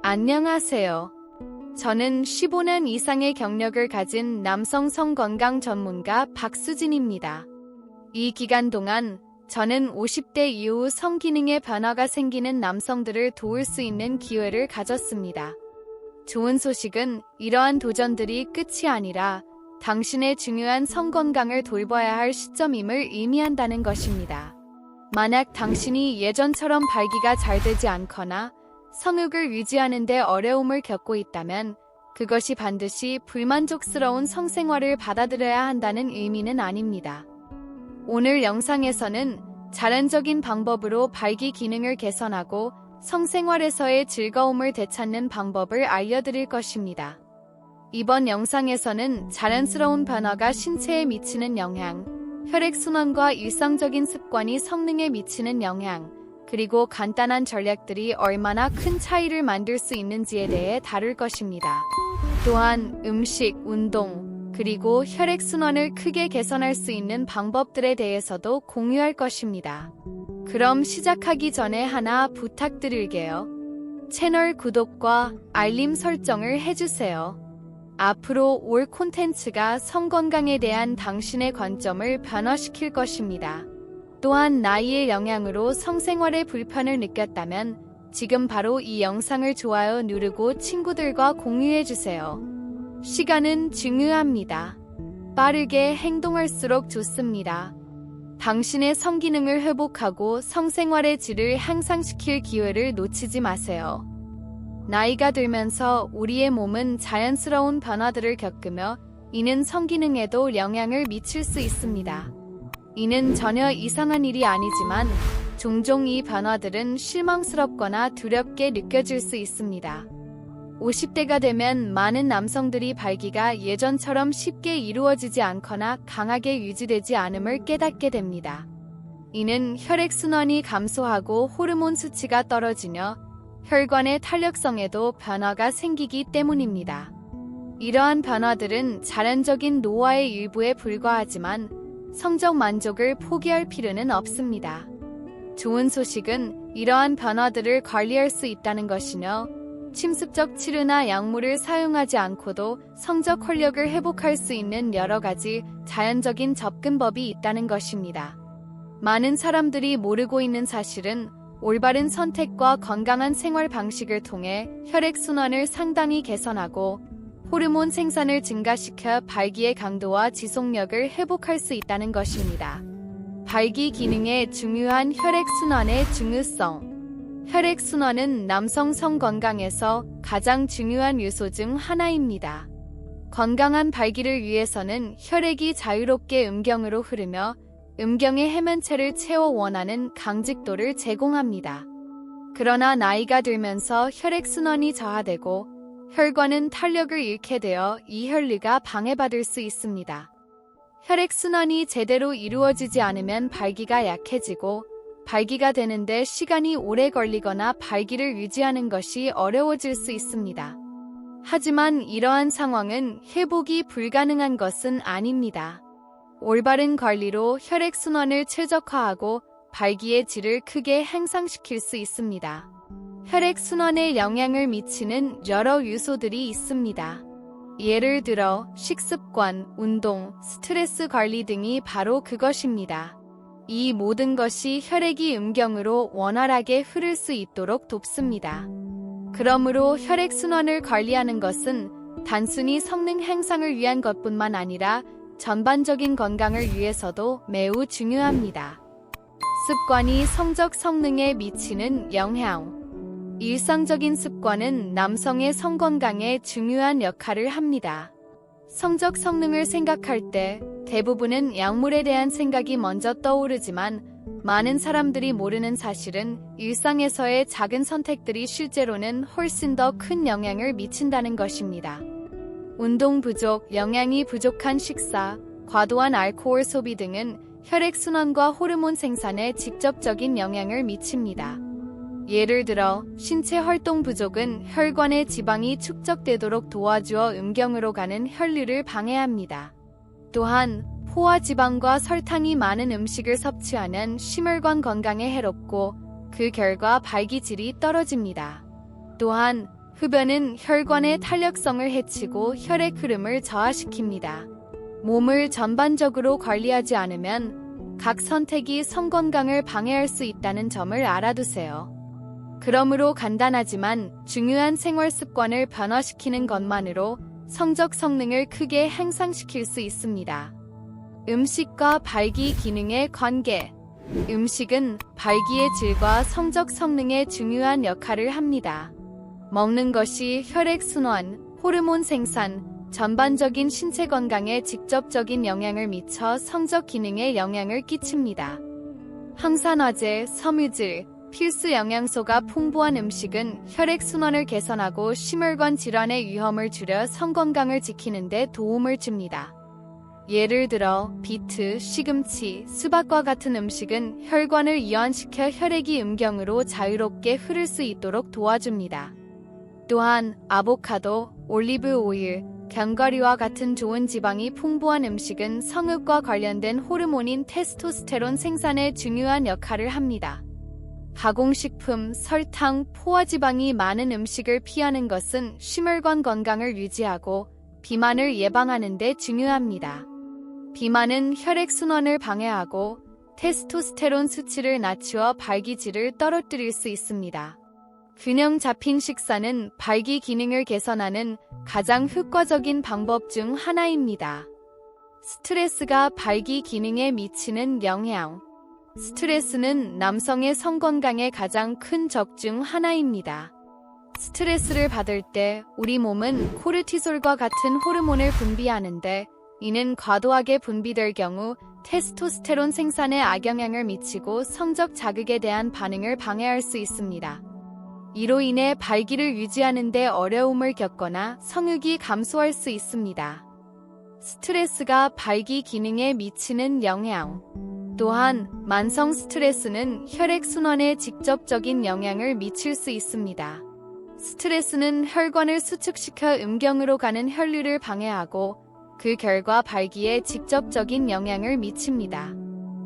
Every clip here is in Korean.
안녕하세요. 저는 15년 이상의 경력을 가진 남성 성건강 전문가 박수진입니다. 이 기간 동안 저는 50대 이후 성기능에 변화가 생기는 남성들을 도울 수 있는 기회를 가졌습니다. 좋은 소식은 이러한 도전들이 끝이 아니라 당신의 중요한 성건강을 돌봐야 할 시점임을 의미한다는 것입니다. 만약 당신이 예전처럼 발기가 잘 되지 않거나 성욕을 유지하는 데 어려움을 겪고 있다면 그것이 반드시 불만족스러운 성생활을 받아들여야 한다는 의미는 아닙니다. 오늘 영상에서는 자연적인 방법으로 발기 기능을 개선하고 성생활에서의 즐거움을 되찾는 방법을 알려드릴 것입니다. 이번 영상에서는 자연스러운 변화가 신체에 미치는 영향, 혈액순환과 일상적인 습관이 성능에 미치는 영향, 그리고 간단한 전략들이 얼마나 큰 차이를 만들 수 있는지에 대해 다룰 것입니다. 또한 음식, 운동, 그리고 혈액순환을 크게 개선할 수 있는 방법들에 대해서도 공유할 것입니다. 그럼 시작하기 전에 하나 부탁드릴게요. 채널 구독과 알림 설정을 해주세요. 앞으로 올 콘텐츠가 성건강에 대한 당신의 관점을 변화시킬 것입니다. 또한 나이의 영향으로 성생활에 불편을 느꼈다면 지금 바로 이 영상을 좋아요 누르고 친구들과 공유해주세요. 시간은 중요합니다. 빠르게 행동할수록 좋습니다. 당신의 성기능을 회복하고 성생활의 질을 향상시킬 기회를 놓치지 마세요. 나이가 들면서 우리의 몸은 자연스러운 변화들을 겪으며 이는 성기능에도 영향을 미칠 수 있습니다. 이는 전혀 이상한 일이 아니지만 종종 이 변화들은 실망스럽거나 두렵게 느껴질 수 있습니다. 50대가 되면 많은 남성들이 발기가 예전처럼 쉽게 이루어지지 않거나 강하게 유지되지 않음을 깨닫게 됩니다. 이는 혈액순환이 감소하고 호르몬 수치가 떨어지며 혈관의 탄력성에도 변화가 생기기 때문입니다. 이러한 변화들은 자연적인 노화의 일부에 불과하지만 성적 만족을 포기할 필요는 없습니다. 좋은 소식은 이러한 변화들을 관리할 수 있다는 것이며 침습적 치료나 약물을 사용하지 않고도 성적 활력을 회복할 수 있는 여러 가지 자연적인 접근법이 있다는 것입니다. 많은 사람들이 모르고 있는 사실은 올바른 선택과 건강한 생활 방식을 통해 혈액순환을 상당히 개선하고 호르몬 생산을 증가시켜 발기의 강도와 지속력을 회복할 수 있다는 것입니다. 발기 기능에 중요한 혈액순환의 중요성. 혈액순환은 남성 성건강에서 가장 중요한 요소 중 하나입니다. 건강한 발기를 위해서는 혈액이 자유롭게 음경으로 흐르며 음경의 해면체를 채워 원하는 강직도를 제공합니다. 그러나 나이가 들면서 혈액순환이 저하되고 혈관은 탄력을 잃게 되어 이 혈류가 방해받을 수 있습니다. 혈액순환이 제대로 이루어지지 않으면 발기가 약해지고 발기가 되는데 시간이 오래 걸리거나 발기를 유지하는 것이 어려워질 수 있습니다. 하지만 이러한 상황은 회복이 불가능한 것은 아닙니다. 올바른 관리로 혈액순환을 최적화하고 발기의 질을 크게 향상시킬 수 있습니다. 혈액순환에 영향을 미치는 여러 요소들이 있습니다. 예를 들어 식습관, 운동, 스트레스 관리 등이 바로 그것입니다. 이 모든 것이 혈액이 음경으로 원활하게 흐를 수 있도록 돕습니다. 그러므로 혈액순환을 관리하는 것은 단순히 성능 향상을 위한 것뿐만 아니라 전반적인 건강을 위해서도 매우 중요합니다. 습관이 성적 성능에 미치는 영향. 일상적인 습관은 남성의 성건강에 중요한 역할을 합니다. 성적 성능을 생각할 때 대부분은 약물에 대한 생각이 먼저 떠오르지만 많은 사람들이 모르는 사실은 일상에서의 작은 선택들이 실제로는 훨씬 더 큰 영향을 미친다는 것입니다. 운동 부족, 영양이 부족한 식사, 과도한 알코올 소비 등은 혈액순환과 호르몬 생산에 직접적인 영향을 미칩니다. 예를 들어 신체 활동 부족은 혈관의 지방이 축적되도록 도와주어 음경으로 가는 혈류를 방해합니다. 또한 포화 지방과 설탕이 많은 음식을 섭취하면 심혈관 건강에 해롭고 그 결과 발기질이 떨어집니다. 또한 흡연은 혈관의 탄력성을 해치고 혈액 흐름을 저하시킵니다. 몸을 전반적으로 관리하지 않으면 각 선택이 성 건강을 방해할 수 있다는 점을 알아두세요. 그러므로 간단하지만 중요한 생활 습관을 변화시키는 것만으로 성적 성능을 크게 향상시킬 수 있습니다. 음식과 발기 기능의 관계. 음식은 발기의 질과 성적 성능에 중요한 역할을 합니다. 먹는 것이 혈액순환, 호르몬 생산, 전반적인 신체 건강에 직접적인 영향을 미쳐 성적 기능에 영향을 끼칩니다. 항산화제, 섬유질, 필수 영양소가 풍부한 음식은 혈액순환을 개선하고 심혈관 질환의 위험을 줄여 성건강을 지키는 데 도움을 줍니다. 예를 들어 비트, 시금치, 수박과 같은 음식은 혈관을 이완시켜 혈액이 음경으로 자유롭게 흐를 수 있도록 도와줍니다. 또한 아보카도, 올리브 오일, 견과류와 같은 좋은 지방이 풍부한 음식은 성욕과 관련된 호르몬인 테스토스테론 생산에 중요한 역할을 합니다. 가공식품, 설탕, 포화지방이 많은 음식을 피하는 것은 심혈관 건강을 유지하고 비만을 예방하는 데 중요합니다. 비만은 혈액순환을 방해하고 테스토스테론 수치를 낮추어 발기질을 떨어뜨릴 수 있습니다. 균형 잡힌 식사는 발기 기능을 개선하는 가장 효과적인 방법 중 하나입니다. 스트레스가 발기 기능에 미치는 영향. 스트레스는 남성의 성건강에 가장 큰 적 중 하나입니다. 스트레스를 받을 때 우리 몸은 코르티솔과 같은 호르몬을 분비하는데 이는 과도하게 분비될 경우 테스토스테론 생산에 악영향을 미치고 성적 자극에 대한 반응을 방해할 수 있습니다. 이로 인해 발기를 유지하는 데 어려움을 겪거나 성욕이 감소할 수 있습니다. 스트레스가 발기 기능에 미치는 영향. 또한 만성 스트레스는 혈액순환에 직접적인 영향을 미칠 수 있습니다. 스트레스는 혈관을 수축시켜 음경으로 가는 혈류를 방해하고 그 결과 발기에 직접적인 영향을 미칩니다.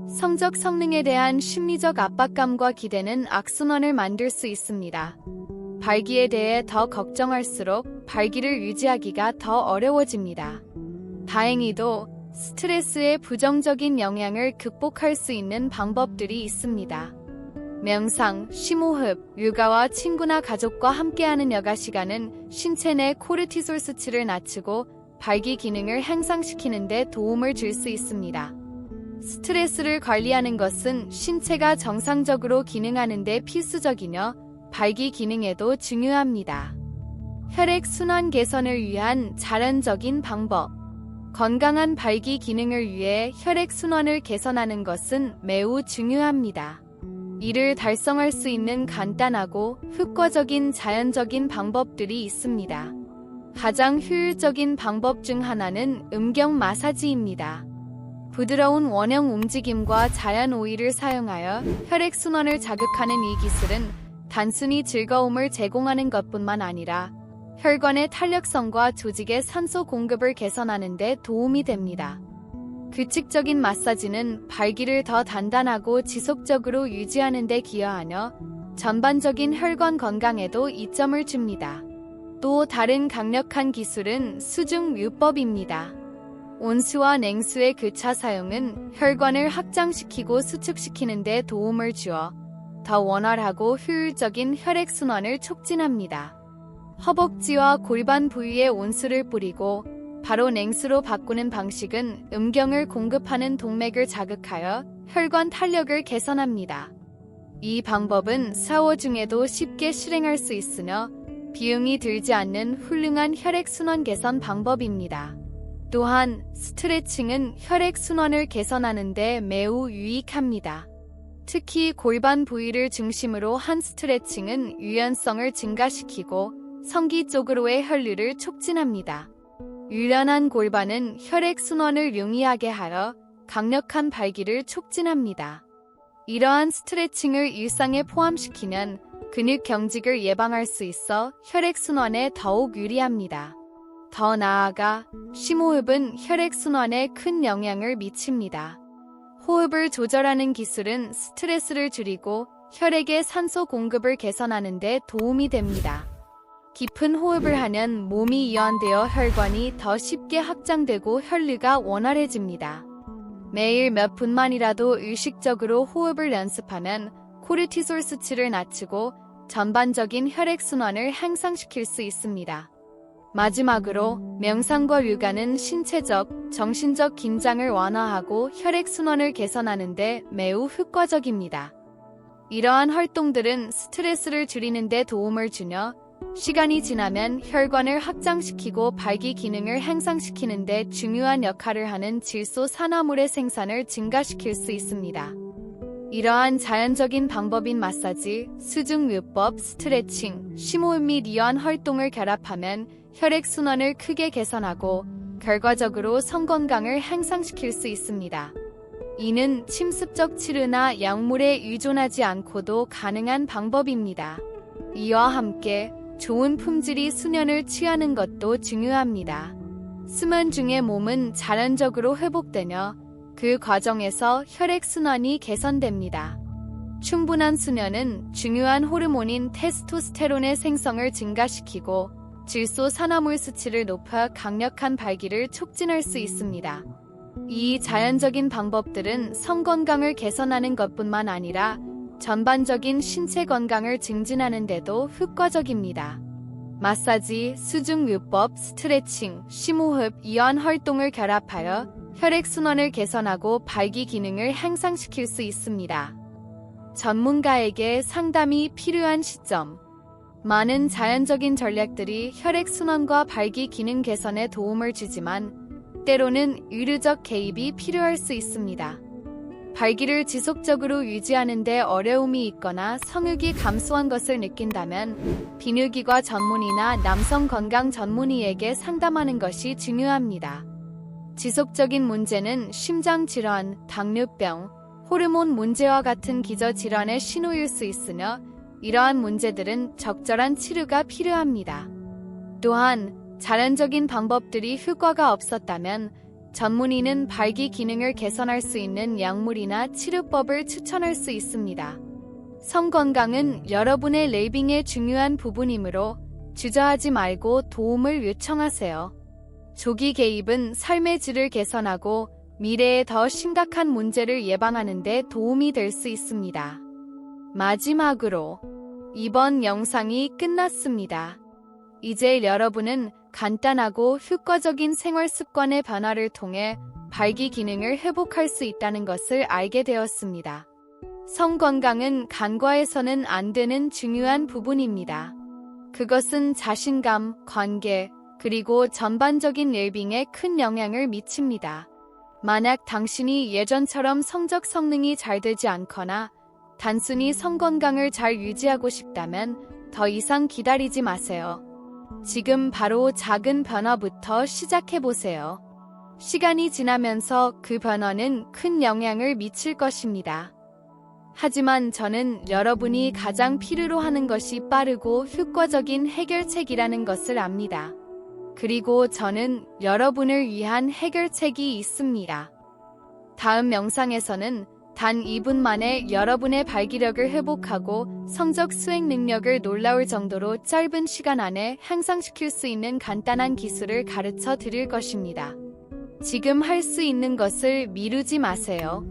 성적 성능에 대한 심리적 압박감과 기대는 악순환을 만들 수 있습니다. 발기에 대해 더 걱정할수록 발기를 유지하기가 더 어려워집니다. 다행히도 스트레스의 부정적인 영향을 극복할 수 있는 방법들이 있습니다. 명상, 심호흡, 육아와 친구나 가족과 함께하는 여가 시간은 신체 내 코르티솔 수치를 낮추고 발기 기능을 향상시키는 데 도움을 줄 수 있습니다. 스트레스를 관리하는 것은 신체가 정상적으로 기능하는 데 필수적이며 발기 기능에도 중요합니다. 혈액 순환 개선을 위한 자연적인 방법. 건강한 발기 기능을 위해 혈액 순환을 개선하는 것은 매우 중요합니다. 이를 달성할 수 있는 간단하고 효과적인 자연적인 방법들이 있습니다. 가장 효율적인 방법 중 하나는 음경 마사지입니다. 부드러운 원형 움직임과 자연 오일을 사용하여 혈액순환을 자극하는 이 기술은 단순히 즐거움을 제공하는 것뿐만 아니라 혈관의 탄력성과 조직의 산소 공급을 개선하는 데 도움이 됩니다. 규칙적인 마사지는 발기를 더 단단하고 지속적으로 유지하는 데 기여하며 전반적인 혈관 건강에도 이점을 줍니다. 또 다른 강력한 기술은 수중유법입니다. 온수와 냉수의 교차 사용은 혈관을 확장시키고 수축시키는 데 도움을 주어 더 원활하고 효율적인 혈액순환을 촉진합니다. 허벅지와 골반 부위에 온수를 뿌리고 바로 냉수로 바꾸는 방식은 음경을 공급하는 동맥을 자극하여 혈관 탄력을 개선합니다. 이 방법은 샤워 중에도 쉽게 실행할 수 있으며 비용이 들지 않는 훌륭한 혈액순환 개선 방법입니다. 또한 스트레칭은 혈액순환을 개선하는 데 매우 유익합니다. 특히 골반 부위를 중심으로 한 스트레칭은 유연성을 증가시키고 성기 쪽으로의 혈류를 촉진합니다. 유연한 골반은 혈액순환을 용이하게 하여 강력한 발기를 촉진합니다. 이러한 스트레칭을 일상에 포함시키면 근육 경직을 예방할 수 있어 혈액순환에 더욱 유리합니다. 더 나아가 심호흡은 혈액순환에 큰 영향을 미칩니다. 호흡을 조절하는 기술은 스트레스를 줄이고 혈액의 산소 공급을 개선하는 데 도움이 됩니다. 깊은 호흡을 하면 몸이 이완되어 혈관이 더 쉽게 확장되고 혈류가 원활해집니다. 매일 몇 분만이라도 의식적으로 호흡을 연습하면 코르티솔 수치를 낮추고 전반적인 혈액순환을 향상시킬 수 있습니다. 마지막으로 명상과 요가는 신체적, 정신적 긴장을 완화하고 혈액순환을 개선하는 데 매우 효과적입니다. 이러한 활동들은 스트레스를 줄이는 데 도움을 주며 시간이 지나면 혈관을 확장시키고 발기 기능을 향상시키는 데 중요한 역할을 하는 질소 산화물의 생산을 증가시킬 수 있습니다. 이러한 자연적인 방법인 마사지, 수중요법, 스트레칭, 심호흡 및 이러한 활동을 결합하면 혈액순환을 크게 개선하고 결과적으로 성건강을 향상시킬 수 있습니다. 이는 침습적 치료나 약물에 의존하지 않고도 가능한 방법입니다. 이와 함께 좋은 품질의 수면을 취하는 것도 중요합니다. 수면 중에 몸은 자연적으로 회복되며 그 과정에서 혈액순환이 개선됩니다. 충분한 수면은 중요한 호르몬인 테스토스테론의 생성을 증가시키고 질소 산화물 수치를 높여 강력한 발기를 촉진할 수 있습니다. 이 자연적인 방법들은 성건강을 개선하는 것뿐만 아니라 전반적인 신체 건강을 증진하는 데도 효과적입니다. 마사지, 수중요법, 스트레칭, 심호흡, 이완 활동을 결합하여 혈액순환을 개선하고 발기 기능을 향상시킬 수 있습니다. 전문가에게 상담이 필요한 시점. 많은 자연적인 전략들이 혈액순환과 발기 기능 개선에 도움을 주지만 때로는 의료적 개입이 필요할 수 있습니다. 발기를 지속적으로 유지하는 데 어려움이 있거나 성욕이 감소한 것을 느낀다면 비뇨기과 전문의나 남성 건강 전문의에게 상담하는 것이 중요합니다. 지속적인 문제는 심장질환, 당뇨병, 호르몬 문제와 같은 기저질환의 신호일 수 있으며 이러한 문제들은 적절한 치료가 필요합니다. 또한 자연적인 방법들이 효과가 없었다면 전문의는 발기 기능을 개선할 수 있는 약물이나 치료법을 추천할 수 있습니다. 성건강은 여러분의 웰빙의 중요한 부분이므로 주저하지 말고 도움을 요청하세요. 조기 개입은 삶의 질을 개선하고 미래에 더 심각한 문제를 예방하는 데 도움이 될 수 있습니다. 마지막으로 이번 영상이 끝났습니다. 이제 여러분은 간단하고 효과적인 생활 습관의 변화를 통해 발기 기능을 회복할 수 있다는 것을 알게 되었습니다. 성건강은 간과해서는 안 되는 중요한 부분입니다. 그것은 자신감, 관계, 그리고 전반적인 웰빙에 큰 영향을 미칩니다. 만약 당신이 예전처럼 성적 성능이 잘 되지 않거나 단순히 성건강을 잘 유지하고 싶다면 더 이상 기다리지 마세요. 지금 바로 작은 변화부터 시작해보세요. 시간이 지나면서 그 변화는 큰 영향을 미칠 것입니다. 하지만 저는 여러분이 가장 필요로 하는 것이 빠르고 효과적인 해결책이라는 것을 압니다. 그리고 저는 여러분을 위한 해결책이 있습니다. 다음 영상에서는 단 2분 만에 여러분의 발기력을 회복하고 성적 수행 능력을 놀라울 정도로 짧은 시간 안에 향상시킬 수 있는 간단한 기술을 가르쳐 드릴 것입니다. 지금 할 수 있는 것을 미루지 마세요.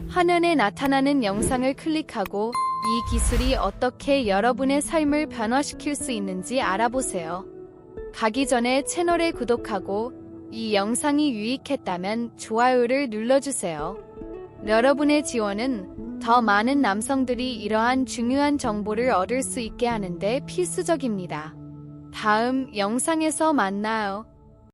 화면에 나타나는 영상을 클릭하고 이 기술이 어떻게 여러분의 삶을 변화시킬 수 있는지 알아보세요. 가기 전에 채널에 구독하고 이 영상이 유익했다면 좋아요를 눌러주세요. 여러분의 지원은 더 많은 남성들이 이러한 중요한 정보를 얻을 수 있게 하는데 필수적입니다. 다음 영상에서 만나요.